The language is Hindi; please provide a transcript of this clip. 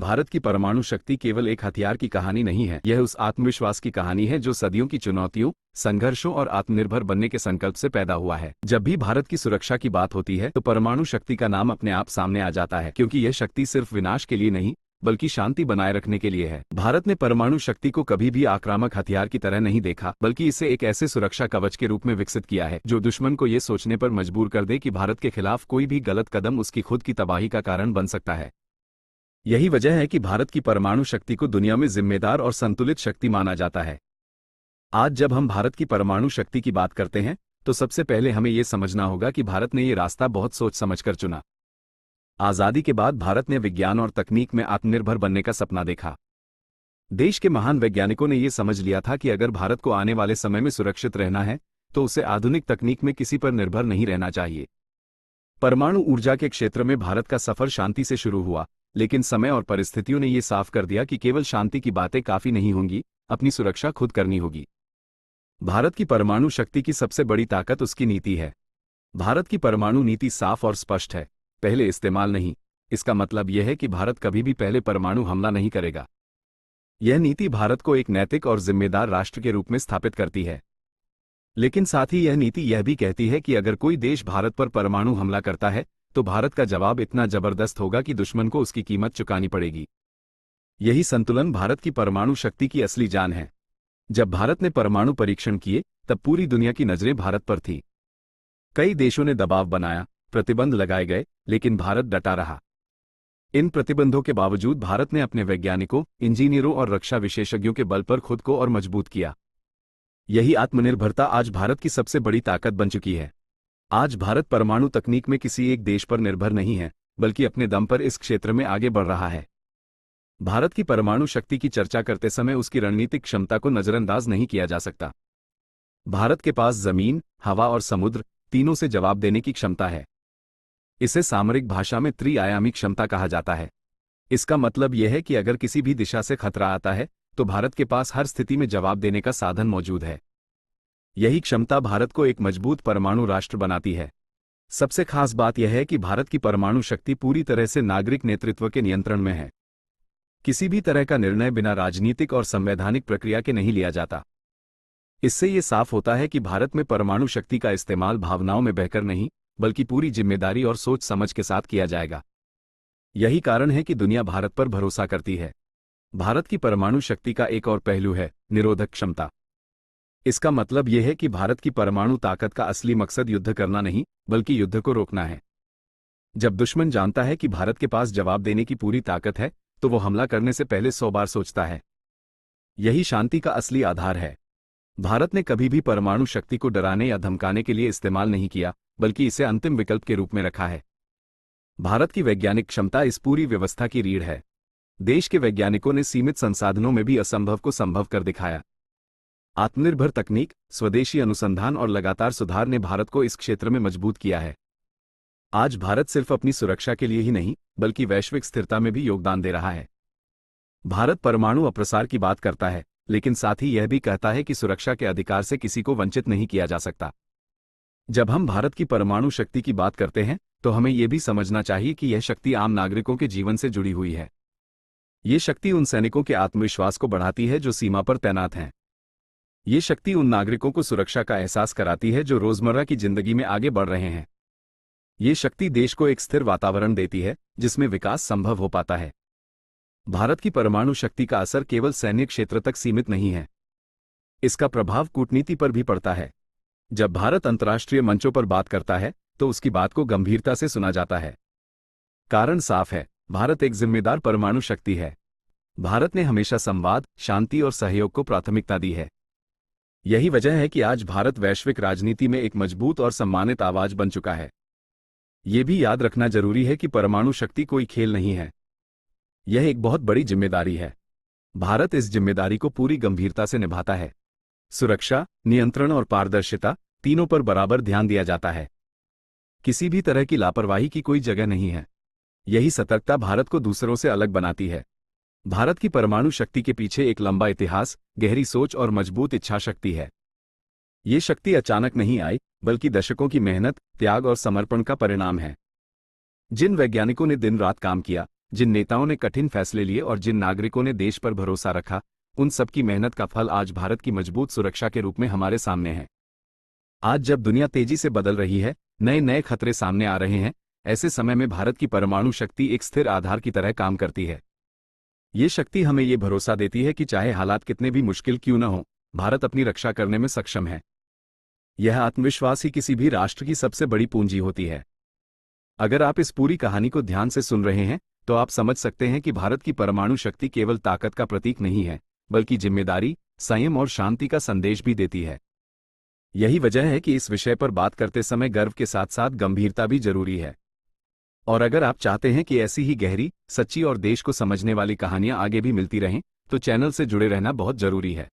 भारत की परमाणु शक्ति केवल एक हथियार की कहानी नहीं है, यह उस आत्मविश्वास की कहानी है जो सदियों की चुनौतियों, संघर्षों और आत्मनिर्भर बनने के संकल्प से पैदा हुआ है। जब भी भारत की सुरक्षा की बात होती है तो परमाणु शक्ति का नाम अपने आप सामने आ जाता है, क्योंकि यह शक्ति सिर्फ विनाश के लिए नहीं बल्कि शांति बनाए रखने के लिए है। भारत ने परमाणु शक्ति को कभी भी आक्रामक हथियार की तरह नहीं देखा, बल्कि इसे एक ऐसे सुरक्षा कवच के रूप में विकसित किया है जो दुश्मन को यह सोचने पर मजबूर कर दे कि भारत के खिलाफ कोई भी गलत कदम उसकी खुद की तबाही का कारण बन सकता है। यही वजह है कि भारत की परमाणु शक्ति को दुनिया में जिम्मेदार और संतुलित शक्ति माना जाता है। आज जब हम भारत की परमाणु शक्ति की बात करते हैं तो सबसे पहले हमें यह समझना होगा कि भारत ने यह रास्ता बहुत सोच समझकर चुना। आजादी के बाद भारत ने विज्ञान और तकनीक में आत्मनिर्भर बनने का सपना देखा। देश के महान वैज्ञानिकों ने यह समझ लिया था कि अगर भारत को आने वाले समय में सुरक्षित रहना है तो उसे आधुनिक तकनीक में किसी पर निर्भर नहीं रहना चाहिए। परमाणु ऊर्जा के क्षेत्र में भारत का सफर शांति से शुरू हुआ, लेकिन समय और परिस्थितियों ने यह साफ कर दिया कि केवल शांति की बातें काफी नहीं होंगी, अपनी सुरक्षा खुद करनी होगी। भारत की परमाणु शक्ति की सबसे बड़ी ताकत उसकी नीति है। भारत की परमाणु नीति साफ और स्पष्ट है, पहले इस्तेमाल नहीं। इसका मतलब यह है कि भारत कभी भी पहले परमाणु हमला नहीं करेगा। यह नीति भारत को एक नैतिक और जिम्मेदार राष्ट्र के रूप में स्थापित करती है। लेकिन साथ ही यह नीति यह भी कहती है कि अगर कोई देश भारत पर परमाणु हमला करता है तो भारत का जवाब इतना जबरदस्त होगा कि दुश्मन को उसकी कीमत चुकानी पड़ेगी। यही संतुलन भारत की परमाणु शक्ति की असली जान है। जब भारत ने परमाणु परीक्षण किए तब पूरी दुनिया की नजरें भारत पर थी। कई देशों ने दबाव बनाया, प्रतिबंध लगाए गए, लेकिन भारत डटा रहा। इन प्रतिबंधों के बावजूद भारत ने अपने वैज्ञानिकों, इंजीनियरों और रक्षा विशेषज्ञों के बल पर खुद को और मजबूत किया। यही आत्मनिर्भरता आज भारत की सबसे बड़ी ताकत बन चुकी है। आज भारत परमाणु तकनीक में किसी एक देश पर निर्भर नहीं है, बल्कि अपने दम पर इस क्षेत्र में आगे बढ़ रहा है। भारत की परमाणु शक्ति की चर्चा करते समय उसकी रणनीतिक क्षमता को नजरअंदाज नहीं किया जा सकता। भारत के पास जमीन, हवा और समुद्र तीनों से जवाब देने की क्षमता है। इसे सामरिक भाषा में त्रिआयामी क्षमता कहा जाता है। इसका मतलब यह है कि अगर किसी भी दिशा से खतरा आता है तो भारत के पास हर स्थिति में जवाब देने का साधन मौजूद है। यही क्षमता भारत को एक मजबूत परमाणु राष्ट्र बनाती है। सबसे खास बात यह है कि भारत की परमाणु शक्ति पूरी तरह से नागरिक नेतृत्व के नियंत्रण में है। किसी भी तरह का निर्णय बिना राजनीतिक और संवैधानिक प्रक्रिया के नहीं लिया जाता। इससे यह साफ होता है कि भारत में परमाणु शक्ति का इस्तेमाल भावनाओं में बहकर नहीं, बल्कि पूरी जिम्मेदारी और सोच समझ के साथ किया जाएगा। यही कारण है कि दुनिया भारत पर भरोसा करती है। भारत की परमाणु शक्ति का एक और पहलू है निरोधक क्षमता। इसका मतलब यह है कि भारत की परमाणु ताकत का असली मकसद युद्ध करना नहीं, बल्कि युद्ध को रोकना है। जब दुश्मन जानता है कि भारत के पास जवाब देने की पूरी ताकत है तो वो हमला करने से पहले 100 बार सोचता है। यही शांति का असली आधार है। भारत ने कभी भी परमाणु शक्ति को डराने या धमकाने के लिए इस्तेमाल नहीं किया, बल्कि इसे अंतिम विकल्प के रूप में रखा है। भारत की वैज्ञानिक क्षमता इस पूरी व्यवस्था की रीढ़ है। देश के वैज्ञानिकों ने सीमित संसाधनों में भी असंभव को संभव कर दिखाया। आत्मनिर्भर तकनीक, स्वदेशी अनुसंधान और लगातार सुधार ने भारत को इस क्षेत्र में मजबूत किया है। आज भारत सिर्फ अपनी सुरक्षा के लिए ही नहीं, बल्कि वैश्विक स्थिरता में भी योगदान दे रहा है। भारत परमाणु अप्रसार की बात करता है, लेकिन साथ ही यह भी कहता है कि सुरक्षा के अधिकार से किसी को वंचित नहीं किया जा सकता। जब हम भारत की परमाणु शक्ति की बात करते हैं तो हमें यह भी समझना चाहिए कि यह शक्ति आम नागरिकों के जीवन से जुड़ी हुई है। ये शक्ति उन सैनिकों के आत्मविश्वास को बढ़ाती है जो सीमा पर तैनात हैं। ये शक्ति उन नागरिकों को सुरक्षा का एहसास कराती है जो रोजमर्रा की जिंदगी में आगे बढ़ रहे हैं। ये शक्ति देश को एक स्थिर वातावरण देती है जिसमें विकास संभव हो पाता है। भारत की परमाणु शक्ति का असर केवल सैन्य क्षेत्र तक सीमित नहीं है। इसका प्रभाव कूटनीति पर भी पड़ता है। जब भारत अंतर्राष्ट्रीय मंचों पर बात करता है तो उसकी बात को गंभीरता से सुना जाता है। कारण साफ है, भारत एक जिम्मेदार परमाणु शक्ति है। भारत ने हमेशा संवाद, शांति और सहयोग को प्राथमिकता दी है। यही वजह है कि आज भारत वैश्विक राजनीति में एक मजबूत और सम्मानित आवाज बन चुका है। यह भी याद रखना जरूरी है कि परमाणु शक्ति कोई खेल नहीं है। यह एक बहुत बड़ी जिम्मेदारी है। भारत इस जिम्मेदारी को पूरी गंभीरता से निभाता है। सुरक्षा, नियंत्रण और पारदर्शिता तीनों पर बराबर ध्यान दिया जाता है। किसी भी तरह की लापरवाही की कोई जगह नहीं है। यही सतर्कता भारत को दूसरों से अलग बनाती है। भारत की परमाणु शक्ति के पीछे एक लंबा इतिहास, गहरी सोच और मजबूत इच्छा शक्ति है। ये शक्ति अचानक नहीं आई, बल्कि दशकों की मेहनत, त्याग और समर्पण का परिणाम है। जिन वैज्ञानिकों ने दिन रात काम किया, जिन नेताओं ने कठिन फैसले लिए और जिन नागरिकों ने देश पर भरोसा रखा, उन सबकी मेहनत का फल आज भारत की मजबूत सुरक्षा के रूप में हमारे सामने है। आज जब दुनिया तेजी से बदल रही है, नए नए खतरे सामने आ रहे हैं, ऐसे समय में भारत की परमाणु शक्ति एक स्थिर आधार की तरह काम करती है। ये शक्ति हमें ये भरोसा देती है कि चाहे हालात कितने भी मुश्किल क्यों न हो, भारत अपनी रक्षा करने में सक्षम है। यह आत्मविश्वास ही किसी भी राष्ट्र की सबसे बड़ी पूंजी होती है। अगर आप इस पूरी कहानी को ध्यान से सुन रहे हैं, तो आप समझ सकते हैं कि भारत की परमाणु शक्ति केवल ताकत का प्रतीक नहीं है, बल्कि जिम्मेदारी, संयम और शांति का संदेश भी देती है। यही वजह है कि इस विषय पर बात करते समय गर्व के साथ साथ गंभीरता भी जरूरी है। और अगर आप चाहते हैं कि ऐसी ही गहरी, सच्ची और देश को समझने वाली कहानियां आगे भी मिलती रहें, तो चैनल से जुड़े रहना बहुत जरूरी है।